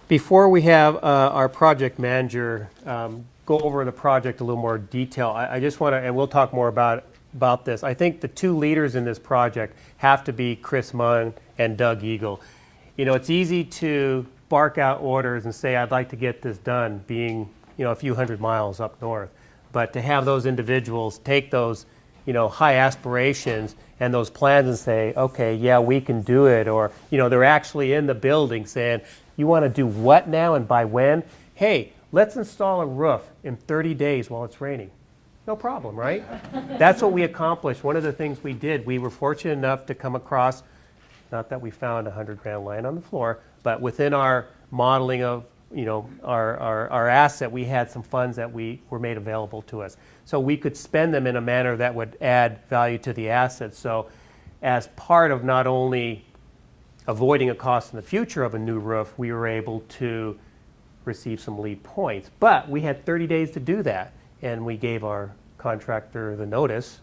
Before we have our project manager go over the project a little more detail, I just want to, and we'll talk more about this. I think the two leaders in this project have to be Chris Munn and Doug Eagle. You know, it's easy to bark out orders and say, I'd like to get this done, being, you know, a few hundred miles up north. But to have those individuals take those, you know, high aspirations and those plans and say, okay, yeah, we can do it. Or, you know, they're actually in the building saying, you want to do what now and by when? Hey, let's install a roof in 30 days while it's raining. No problem, right? That's what we accomplished. One of the things we did, we were fortunate enough to come across, not that we found $100,000 lying on the floor, but within our modeling of, you know, our asset, we had some funds that were made available to us. So we could spend them in a manner that would add value to the asset. So as part of not only avoiding a cost in the future of a new roof, we were able to receive some LEED points. But we had 30 days to do that, and we gave our contractor the notice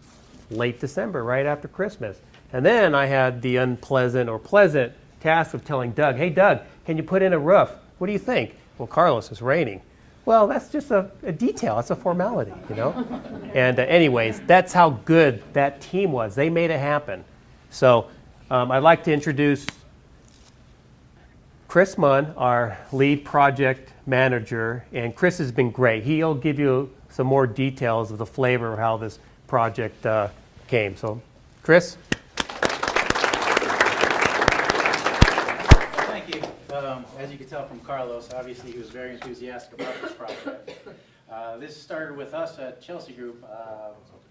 late December, right after Christmas. And then I had the unpleasant or pleasant task of telling Doug, hey Doug, can you put in a roof? What do you think? Well, Carlos, it's raining. Well, that's just a detail. It's a formality, you know? And anyways, that's how good that team was. They made it happen. So I'd like to introduce Chris Munn, our lead project manager, and Chris has been great. He'll give you some more details of the flavor of how this project came. So, Chris? Thank you. As you can tell from Carlos, obviously he was very enthusiastic about this project. This started with us at Chelsea Group,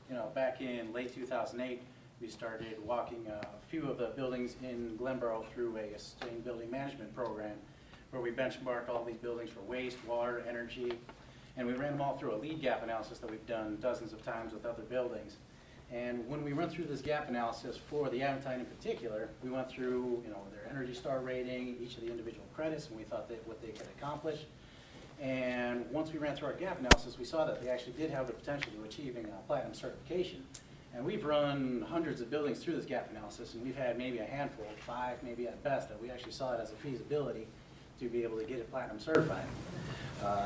you know, back in late 2008. We started walking a few of the buildings in Glenboro through a sustained building management program where we benchmarked all these buildings for waste, water, energy, and we ran them all through a LEED gap analysis that we've done dozens of times with other buildings. And when we went through this gap analysis for the Aventine in particular, we went through, you know, their Energy Star rating, each of the individual credits, and we thought that what they could accomplish. And once we ran through our gap analysis, we saw that they actually did have the potential to achieving platinum certification. And we've run hundreds of buildings through this gap analysis, and we've had maybe a handful, 5 maybe at best, that we actually saw it as a feasibility to be able to get it platinum certified.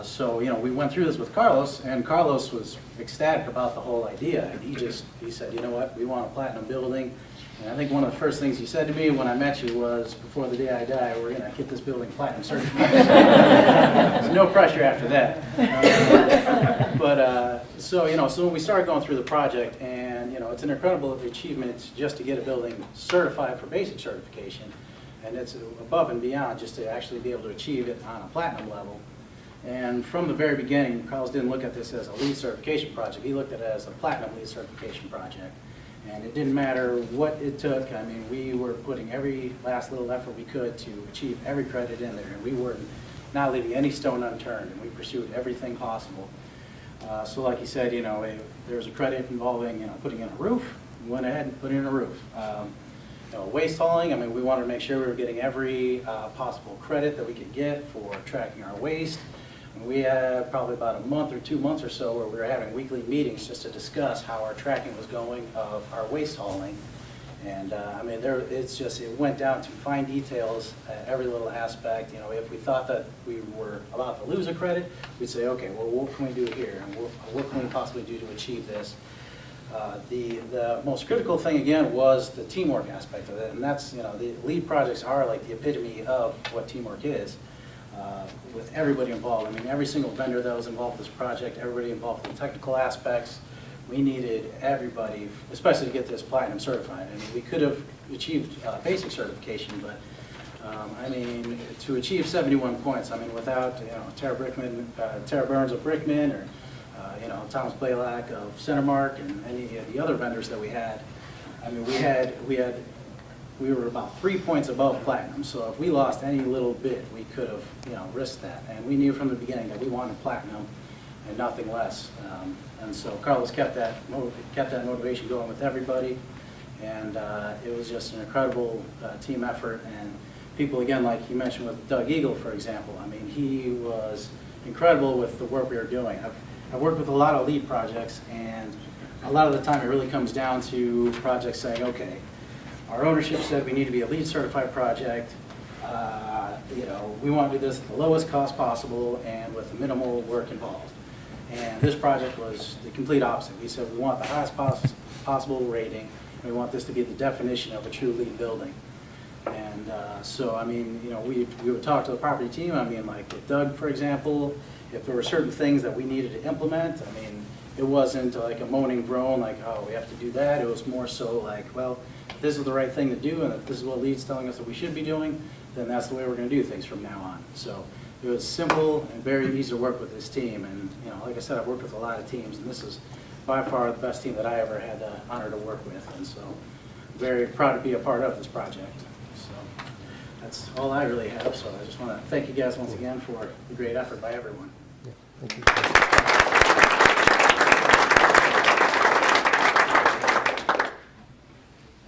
So, you know, we went through this with Carlos, and Carlos was ecstatic about the whole idea. And he said, you know what, we want a platinum building. And I think one of the first things he said to me when I met you was, before the day I die, we're going to get this building platinum certified. There's no pressure after that. So, you know, so when we started going through the project, and, you know, it's an incredible achievement just to get a building certified for basic certification. And it's above and beyond just to actually be able to achieve it on a platinum level. And from the very beginning, Carlos didn't look at this as a LEED certification project. He looked at it as a platinum LEED certification project. And it didn't matter what it took. I mean, we were putting every last little effort we could to achieve every credit in there. And we were not leaving any stone unturned. And we pursued everything possible. So like you said, you know, if there was a credit involving, you know, putting in a roof, we went ahead and put in a roof. You know, waste hauling, I mean, we wanted to make sure we were getting every possible credit that we could get for tracking our waste. We had probably about a month or 2 months or so where we were having weekly meetings just to discuss how our tracking was going of our waste hauling. And I mean, it went down to fine details at every little aspect. You know, if we thought that we were about to lose a credit, we'd say, okay, well, what can we do here? And what can we possibly do to achieve this? The most critical thing, again, was the teamwork aspect of it. And that's, you know, the LEED projects are like the epitome of what teamwork is. With everybody involved. I mean, every single vendor that was involved in this project, everybody involved in technical aspects. We needed everybody, especially to get this platinum certified. I mean, we could have achieved basic certification, but I mean, to achieve 71 points, I mean, without, you know, Tara Burns of Brickman, or you know, Thomas Blaylock of Centermark, and any of the other vendors that we had. I mean, we were about 3 points above platinum, so if we lost any little bit, we could have, you know, risked that. And we knew from the beginning that we wanted platinum and nothing less. And so Carlos kept that motivation going with everybody, and it was just an incredible team effort. And people, again, like you mentioned with Doug Eagle, for example, I mean, he was incredible with the work we were doing. I've worked with a lot of LEED projects, and a lot of the time it really comes down to projects saying, okay, our ownership said we need to be a LEED certified project. you know, we want to do this at the lowest cost possible and with minimal work involved. And this project was the complete opposite. We said we want the highest possible rating, and we want this to be the definition of a true LEED building. And so, I mean, you know, we would talk to the property team. I mean, like with Doug, for example, if there were certain things that we needed to implement, I mean, it wasn't like a moaning groan, like, oh, we have to do that. It was more so like, well, if this is the right thing to do, and if this is what LEED's telling us that we should be doing, then that's the way we're going to do things from now on. So it was simple and very easy to work with this team. And, you know, like I said, I've worked with a lot of teams, and this is by far the best team that I ever had the honor to work with. And so I'm very proud to be a part of this project. So that's all I really have. So I just want to thank you guys once again for the great effort by everyone. Yeah, thank you.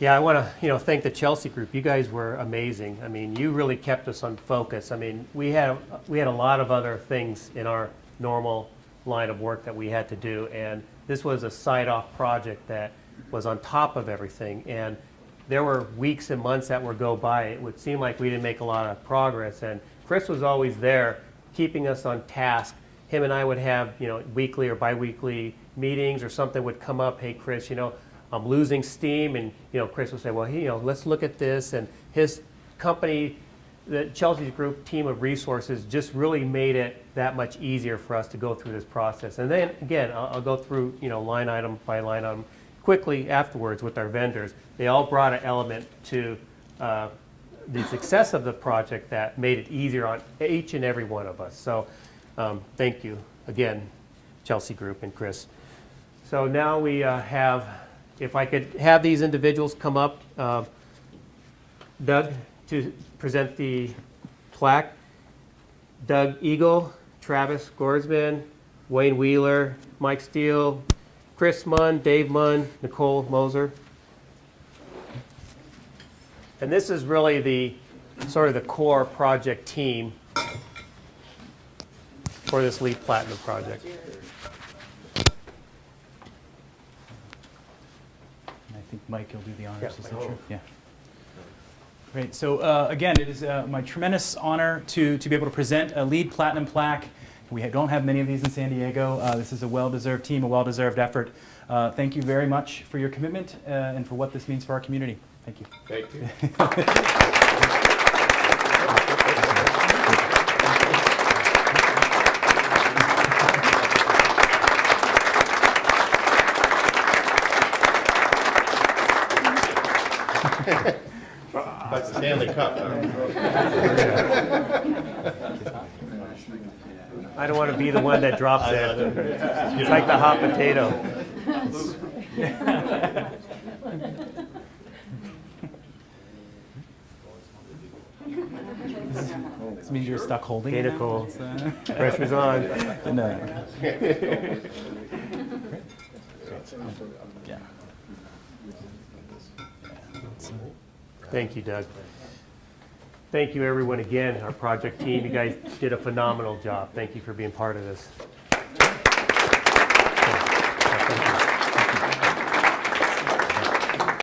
Yeah, I want to, thank the Chelsea group. You guys were amazing. I mean, you really kept us on focus. I mean, we had a lot of other things in our normal line of work that we had to do, and this was a side-off project that was on top of everything. And there were weeks and months that would go by. It would seem like we didn't make a lot of progress, and Chris was always there, keeping us on task. Him and I would have, weekly or biweekly meetings, or something would come up. Hey, Chris, I'm losing steam, and Chris would say, well, hey, let's look at this. And his company, the Chelsea Group team of resources, just really made it that much easier for us to go through this process. And then again, I'll go through line item by line item quickly afterwards with our vendors. They all brought an element to the success of the project that made it easier on each and every one of us. So thank you again, Chelsea Group and Chris. So now we have. If I could have these individuals come up, Doug, to present the plaque. Doug Eagle, Travis Gorsman, Wayne Wheeler, Mike Steele, Chris Munn, Dave Munn, Nicole Moser. And this is really the sort of the core project team for this LEED Platinum project. I think Mike will do the honors. Is that true? Yeah. Great. So again, it is my tremendous honor to be able to present a LEED Platinum plaque. We don't have many of these in San Diego. This is a well-deserved team, a well-deserved effort. Thank you very much for your commitment and for what this means for our community. Thank you. Thank you. That's the Stanley Cup. I don't want to be the one that drops it. It's like the hot potato. This means you're stuck holding it. Nicole. Pressure's on. No. Yeah. Thank you, Doug. Thank you, everyone, again, our project team. You guys did a phenomenal job. Thank you for being part of this.